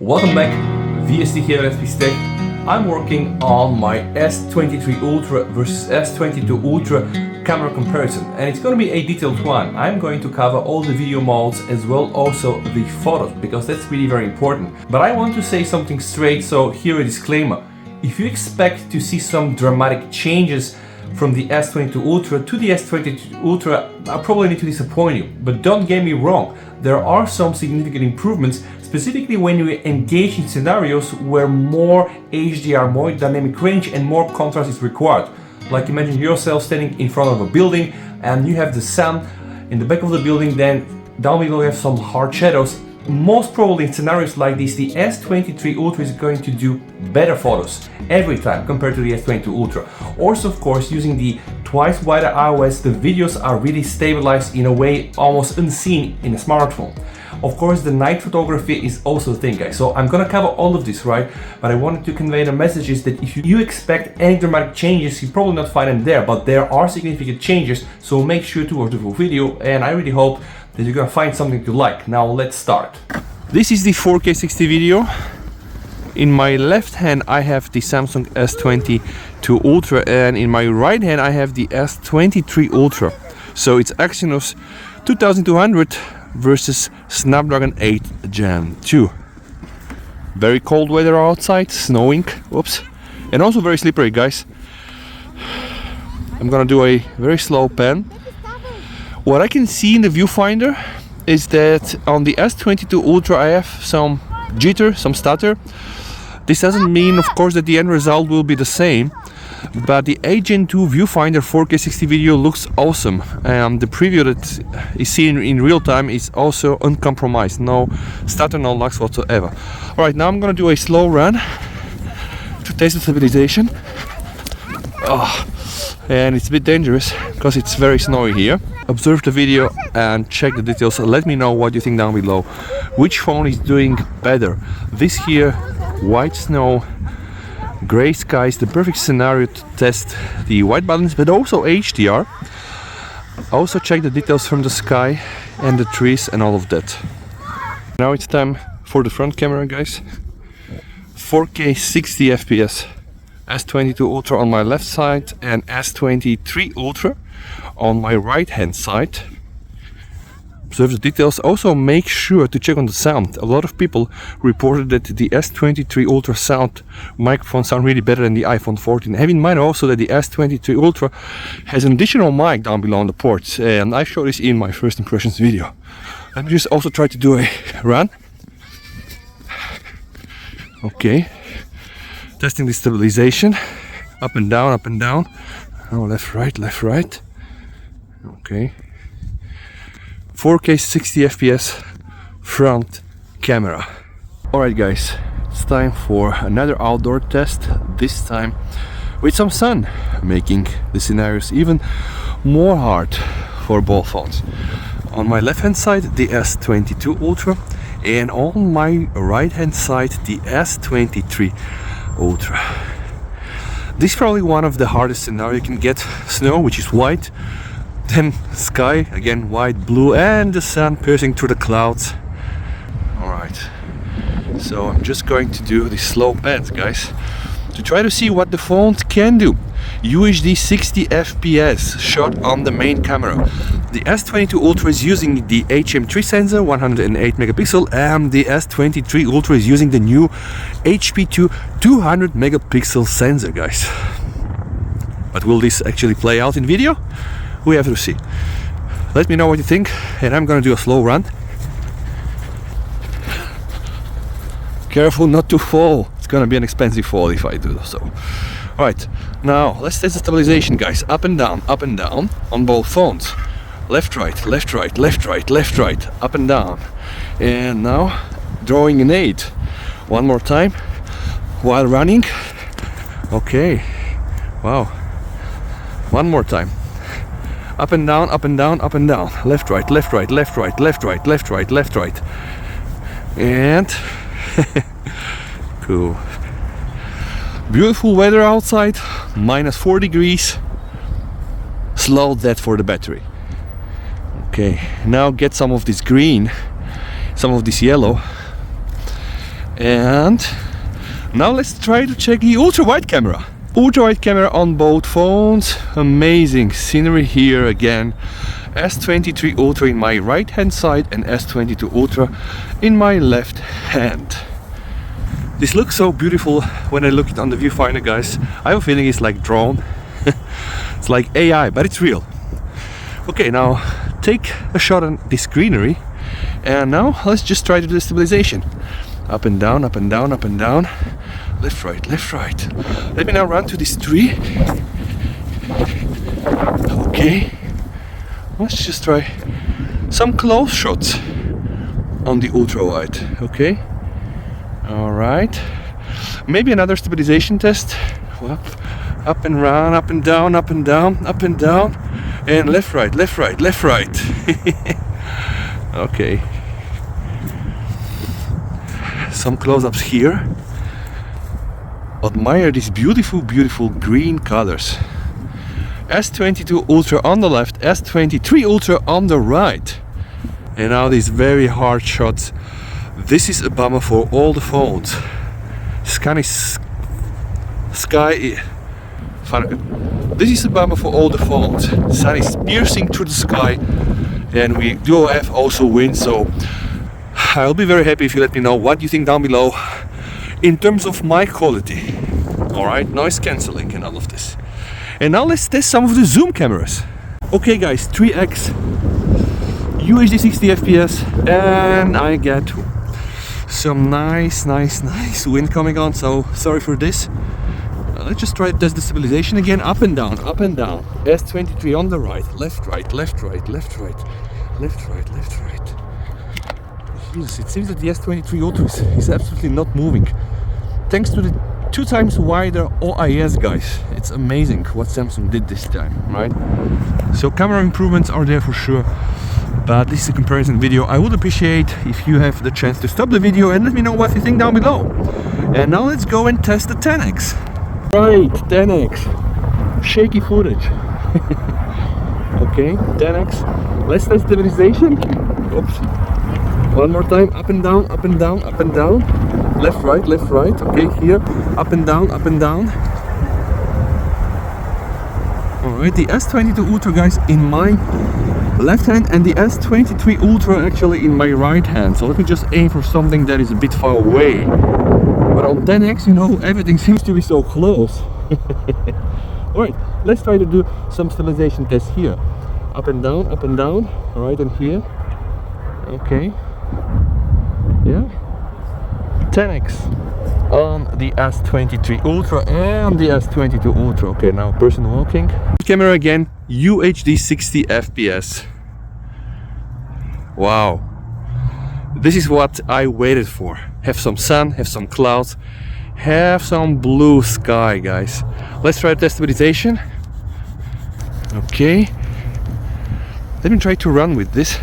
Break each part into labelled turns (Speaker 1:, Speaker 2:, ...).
Speaker 1: Welcome back, VST here at Tech. I'm working on my S23 Ultra versus S22 Ultra camera comparison, and it's going to be a detailed one. I'm going to cover all the video modes as well also the photos, because that's really very important. But I want to say something straight, so here a disclaimer. If you expect to see some dramatic changes from the S22 Ultra to the S22 Ultra, I probably need to disappoint you. But don't get me wrong, there are some significant improvements, specifically when you engage in scenarios where more HDR, more dynamic range and more contrast is required. Like imagine yourself standing in front of a building and you have the sun in the back of the building, then down below you have some hard shadows. Most probably in scenarios like this, the S23 Ultra is going to do better photos every time compared to the S22 Ultra. Also, of course, using the twice wider iOS, the videos are really stabilized in a way almost unseen in a smartphone. Of course, the night photography is also a thing, guys. So I'm gonna cover all of this, right? But I wanted to convey the messages that if you expect any dramatic changes, you probably not find them there, but there are significant changes. So make sure to watch the full video, and I really hope that you're gonna find something to like. Now let's start. This is the 4K 60 video. In my left hand I have the Samsung S22 Ultra, and in my right hand I have the S23 Ultra. So it's Exynos 2200 versus Snapdragon 8 Gen 2. Very cold weather outside, snowing, whoops, and also very slippery, guys. I'm gonna do a very slow pan. What I can see in the viewfinder is that on the S22 Ultra I have some jitter, some stutter. This doesn't mean, of course, that the end result will be the same, but the 8 Gen 2 viewfinder 4K 60 video looks awesome. The preview that is seen in real time is also uncompromised, no stutter, no lags whatsoever. Alright, now I'm gonna do a slow run to test the stabilization. And it's a bit dangerous because it's very snowy here. Observe the video and check the details. Let me know what you think down below. Which phone is doing better? This here, white snow, gray skies, the perfect scenario to test the white balance, but also HDR. Also check the details from the sky and the trees and all of that. Now it's time for the front camera, guys. 4K 60 FPS. S22 Ultra on my left side and S23 Ultra on my right hand side. Observe the details. Also make sure to check on the sound. A lot of people reported that the S23 Ultra sound microphones sound really better than the iPhone 14. Have in mind also that the S23 Ultra has an additional mic down below on the ports, and I showed this in my first impressions video. Let me just also try to do a run. Okay. Testing the stabilization, up and down, up and down. Oh, left, right, left, right. Okay. 4K 60 FPS front camera. Alright guys, it's time for another outdoor test, this time with some sun, making the scenarios even more hard for both phones. On my left hand side the S22 Ultra, and on my right hand side the S23 Ultra. This is probably one of the hardest scenarios. You can get snow, which is white, then sky, again white, blue, and the sun piercing through the clouds. Alright, so I'm just going to do the slow pans, guys, to try to see what the phone can do. UHD 60 FPS shot on the main camera. The S22 Ultra is using the HM3 sensor, 108 megapixel, and the S23 Ultra is using the new HP2 200 megapixel sensor, guys. But will this actually play out in video? We have to see. Let me know what you think, and I'm gonna do a slow run. Careful not to fall. It's gonna be an expensive fall if I do so. Alright, now let's test the stabilization, guys. Up and down on both phones. Left, right, left, right, left, right, left, right, up and down. And now drawing an 8. One more time while running. Okay, wow. One more time. Up and down, up and down, up and down. Left, right, left, right, left, right, left, right, left, right, left, right. And cool. Beautiful weather outside, -4 degrees. Slow that for the battery. Okay, now get some of this green, some of this yellow, And now let's try to check the ultra-wide camera. Ultra-wide camera on both phones. Amazing scenery here again. S23 Ultra in my right hand side and S22 Ultra in my left hand. This looks so beautiful when I look it on the viewfinder, guys. I have a feeling it's like drawn. It's like AI, but it's real. Okay, now take a shot on this greenery, and now let's just try to do the stabilization. Up and down, up and down, up and down. Left, right, left, right. Let me now run to this tree. Okay. Let's just try some close shots on the ultra wide. Okay. All right. Maybe another stabilization test. Up and round, up and down, up and down, up and down, and left, right, left, right, left, right. Okay. Some close-ups here. Admire these beautiful, beautiful green colors. S22 Ultra on the left, S23 Ultra on the right. And now these very hard shots. This is a bummer for all the phones. This is a bummer for all the phones. The sun is piercing through the sky, and we do have also wind, so I'll be very happy if you let me know what you think down below in terms of mic quality. Alright, noise cancelling and all of this. And now let's test some of the zoom cameras. Okay guys, 3x UHD 60 FPS, and I get some nice wind coming on, so sorry for this. Let's just try to test the stabilization again. Up and down, up and down. S23 on the right, left, right, left, right, left, right, left, right, left, right. Jesus, it seems that the S23 Ultra is absolutely not moving. Thanks to the 2 times wider OIS, guys. It's amazing what Samsung did this time, right? So camera improvements are there for sure, but this is a comparison video. I would appreciate if you have the chance to stop the video and let me know what you think down below. And now let's go and test the 10x. Right, 10x. Shaky footage. Okay, 10x. Let's test stabilization. Oops. One more time. Up and down, up and down, up and down. Left, right, left, right. Okay, here. Up and down, up and down. Alright, the S22 Ultra, guys, in my left hand, and the S23 Ultra actually in my right hand. So let me just aim for something that is a bit far away. But on 10x, you know, everything seems to be so close. Alright, let's try to do some stabilization tests here. Up and down, alright, and here. Okay. Yeah. 10x on the S23 Ultra and the S22 Ultra. Okay, now person walking. Camera again, UHD 60 FPS. Wow. This is what I waited for. Have some sun, have some clouds, have some blue sky, guys. Let's try test stabilization. Okay. Let me try to run with this.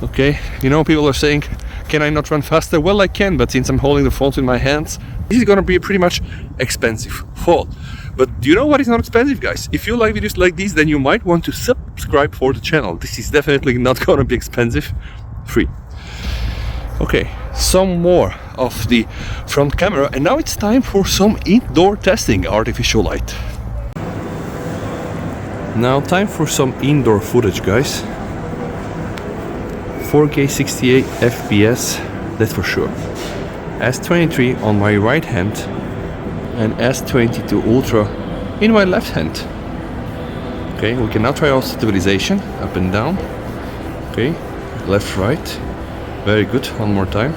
Speaker 1: Okay, you know, people are saying, can I not run faster? Well, I can, but since I'm holding the phone in my hands, this is gonna be a pretty much expensive phone. But do you know what is not expensive, guys? If you like videos like these, then you might want to subscribe for the channel. This is definitely not gonna be expensive. Free. Okay, some more of the front camera, and now it's time for some indoor testing, artificial light. Now time for some indoor footage, guys. 4K 68 FPS, that's for sure. S23 on my right hand and S22 Ultra in my left hand. Okay, we can now try our stabilization, up and down. Okay, left, right. Very good, one more time.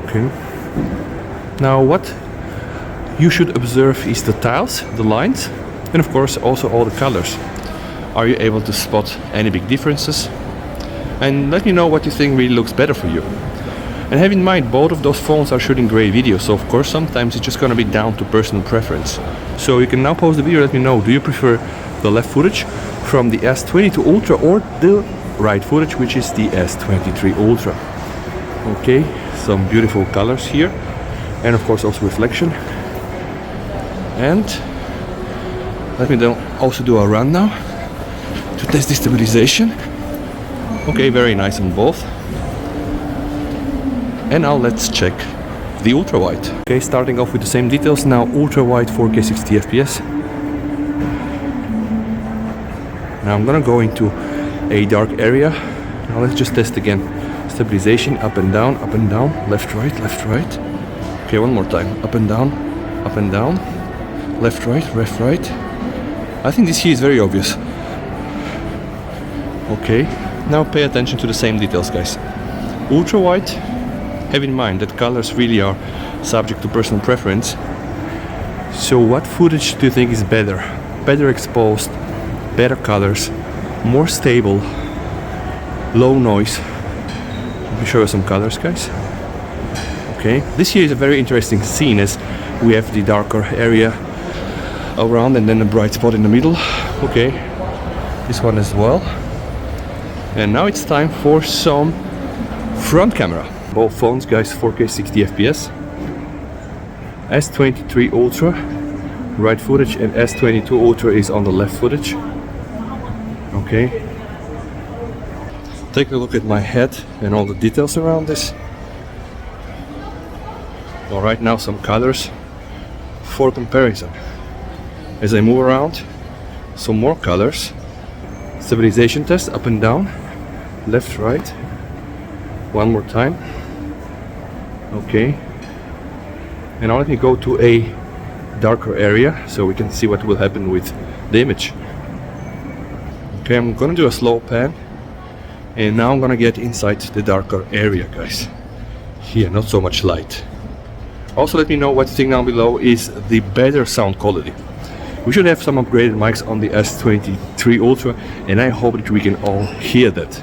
Speaker 1: Okay. Now what you should observe is the tiles, the lines, and of course also all the colors. Are you able to spot any big differences? And let me know what you think really looks better for you. And have in mind, both of those phones are shooting great videos, so of course sometimes it's just gonna be down to personal preference. So you can now pause the video, let me know, do you prefer the left footage from the S22 Ultra or the right footage, which is the S23 Ultra? Okay, some beautiful colors here, and of course also reflection. And let me also do a run now to test the stabilization. Okay, very nice on both. And now let's check the ultra wide. Okay, starting off with the same details now, ultra wide 4K 60 FPS. Now I'm gonna go into a dark area. Now let's just test again. Stabilization, up and down, left, right, left, right. Okay, one more time, up and down, left, right, left, right. I think this here is very obvious. Okay, now pay attention to the same details, guys. Ultra wide, have in mind that colors really are subject to personal preference. So what footage do you think is better? Better exposed, better colors, more stable, low noise. Let me show you some colors, guys. Okay, this here is a very interesting scene as we have the darker area around and then a bright spot in the middle. Okay, this one as well. And now it's time for some front camera. Both phones, guys, 4K 60 FPS. S23 Ultra, right footage, and S22 Ultra is on the left footage. Okay. Take a look at my head and all the details around this. Alright, now some colors for comparison. As I move around, some more colors. Stabilization test, up and down, left, right. One more time. Okay. And now let me go to a darker area so we can see what will happen with the image. Okay, I'm gonna do a slow pan. And now I'm gonna get inside the darker area, guys. Here, not so much light. Also, let me know what you think down below is the better sound quality. We should have some upgraded mics on the S23 Ultra, and I hope that we can all hear that.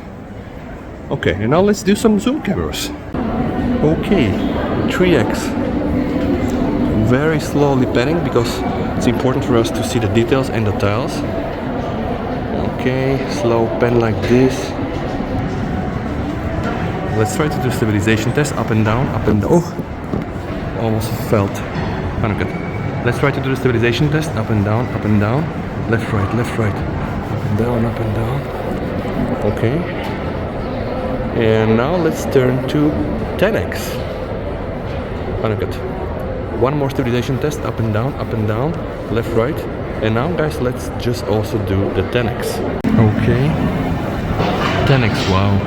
Speaker 1: Okay, and now let's do some zoom cameras. Okay, 3x. Very slowly panning because it's important for us to see the details and the tiles. Okay, slow pan like this. Let's try to do stabilization test, up and down, oh, almost felt. Kind of good. Let's try to do the stabilization test, up and down, left, right, up and down. Okay. And now let's turn to 10x. Kind of good. One more stabilization test, up and down, left, right. And now, guys, let's just also do the 10x. Okay. 10x, wow.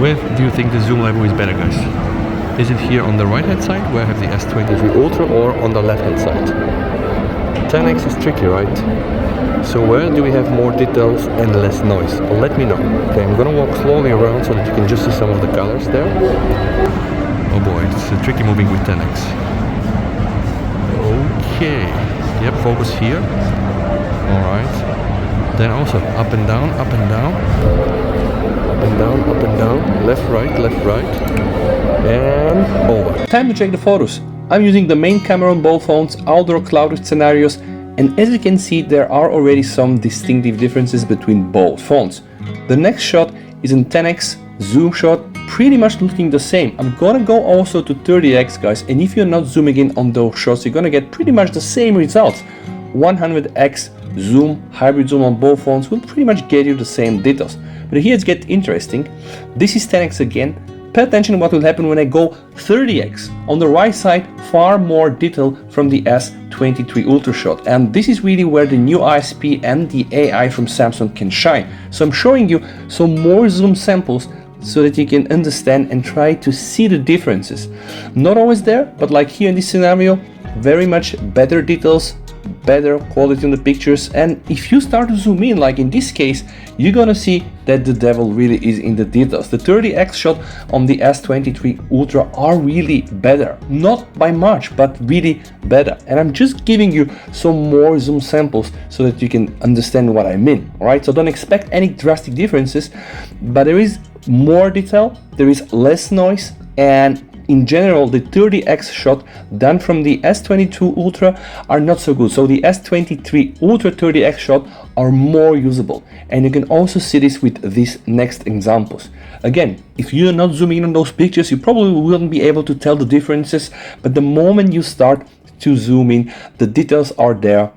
Speaker 1: Where do you think the zoom level is better, guys? Is it here on the right hand side where I have the S23 Ultra, or on the left hand side? 10x is tricky, right? So where do we have more details and less noise? Well, let me know. Okay, I'm gonna walk slowly around so that you can just see some of the colors there. Oh boy, it's tricky moving with 10x. Okay, yep, focus here. Alright. Then also up and down, up and down, left, right, and over. Time to check the photos. I'm using the main camera on both phones, outdoor clouded scenarios, and as you can see, there are already some distinctive differences between both phones. The next shot is in 10x zoom shot, pretty much looking the same. I'm gonna go also to 30x, guys, and if you're not zooming in on those shots, you're gonna get pretty much the same results. 100x zoom, hybrid zoom on both phones will pretty much get you the same details. But here it's get interesting. This is 10x again. Pay attention to what will happen when I go 30x. On the right side, far more detail from the S23 Ultra shot. And this is really where the new ISP and the AI from Samsung can shine. So I'm showing you some more zoom samples so that you can understand and try to see the differences. Not always there, but like here in this scenario, very much better details, better quality in the pictures, and if you start to zoom in, like in this case, you're gonna see that the devil really is in the details. The 30x shot on the S23 Ultra are really better, not by much, but really better. And I'm just giving you some more zoom samples so that you can understand what I mean. All right, so don't expect any drastic differences, but there is more detail, there is less noise, and in general, the 30x shot done from the S22 Ultra are not so good. So the S23 Ultra 30x shot are more usable. And you can also see this with these next examples. Again, if you're not zooming in on those pictures, you probably wouldn't be able to tell the differences. But the moment you start to zoom in, the details are there.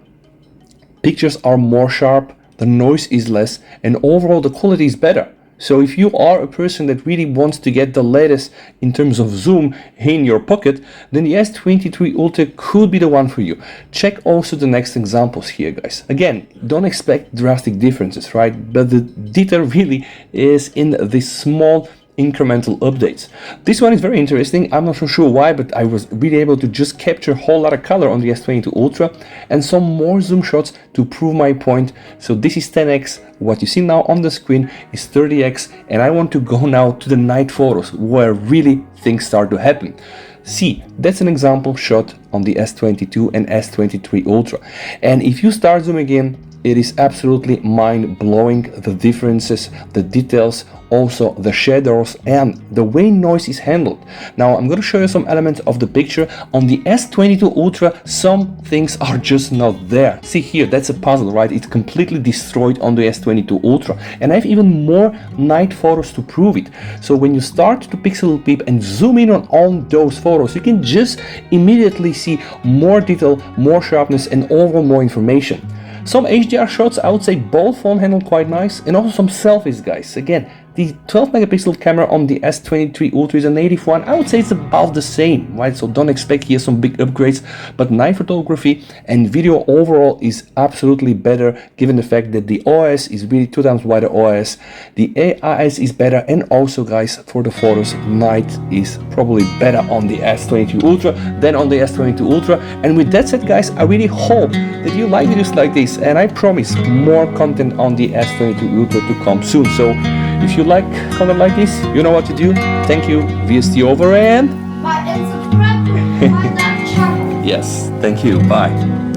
Speaker 1: pictures are more sharp, the noise is less, and overall the quality is better. So if you are a person that really wants to get the latest in terms of zoom in your pocket, then the S23 Ultra could be the one for you. Check also the next examples here, guys. Again, don't expect drastic differences, right? But the detail really is in these small incremental updates. This one is very interesting. I'm not so sure why, but I was really able to just capture a whole lot of color on the S22 Ultra and some more zoom shots to prove my point. So this is 10x. What you see now on the screen is 30x, and I want to go now to the night photos where really things start to happen. See, that's an example shot on the S22 and S23 Ultra. And if you start zooming in, it is absolutely mind-blowing, the differences, the details, also the shadows and the way noise is handled. Now I'm going to show you some elements of the picture. On the S22 Ultra, some things are just not there. See here, that's a puzzle, right? It's completely destroyed on the S22 Ultra, and I have even more night photos to prove it. So when you start to pixel peep and zoom in on all those photos, you can just immediately see more detail, more sharpness, and overall more information. Some HDR shots, I would say both phone handled quite nice, and also some selfies, guys. Again, the 12 megapixel camera on the S23 Ultra is a native one. I would say it's about the same, right? So don't expect here some big upgrades, but night photography and video overall is absolutely better, given the fact that the OIS is really 2 times wider OIS. The AIS is better, and also, guys, for the photos, night is probably better on the S22 Ultra than on the S22 Ultra. And with that said, guys, I really hope that you like videos like this, and I promise more content on the S22 Ultra to come soon. So if you like content like this, you know what to do. Thank you. VST over, and
Speaker 2: Like and subscribe to my channel.
Speaker 1: yes, thank you. Bye.